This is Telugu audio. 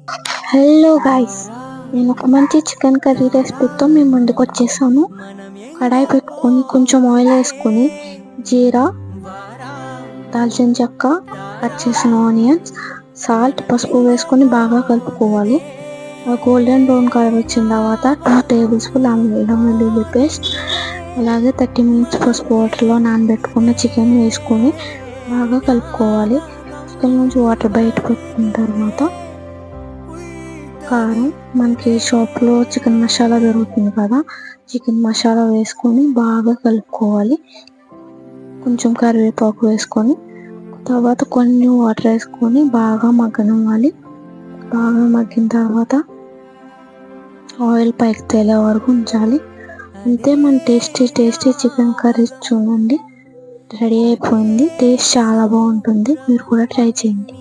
హలో గైస్, నేను ఒక మంచి చికెన్ కర్రీ రెసిపీతో మీ ముందుకు వచ్చేసాను. కడాయి పెట్టుకొని కొంచెం ఆయిల్ వేసుకొని జీరా, దాల్చిన చెక్క, కట్ చేసిన ఆనియన్స్, సాల్ట్, పసుపు వేసుకొని బాగా కలుపుకోవాలి. గోల్డెన్ బ్రౌన్ కలర్ వచ్చిన తర్వాత 2 టేబుల్ స్పూన్ అల్లం వెల్లుల్లి పేస్ట్, అలాగే 30 మినిట్స్ పసుపు వాటర్లో నానబెట్టుకున్న చికెన్ వేసుకొని బాగా కలుపుకోవాలి. చికెన్ నుంచి వాటర్ బయటకు వచ్చిన తర్వాత కారం, మనకి షాప్లో చికెన్ మసాలా దొరుకుతుంది కదా, చికెన్ మసాలా వేసుకొని బాగా కలుపుకోవాలి. కొంచెం కరివేపాకు వేసుకొని తర్వాత కొన్ని వాటర్ వేసుకొని బాగా మగ్గనివ్వాలి. బాగా మగ్గిన తర్వాత ఆయిల్ పైకి తేలే వరకు ఉంచాలి. అంతే, మన టేస్టీ చికెన్ కర్రీ చూడండి రెడీ అయిపోయింది. టేస్ట్ చాలా బాగుంటుంది, మీరు కూడా ట్రై చేయండి.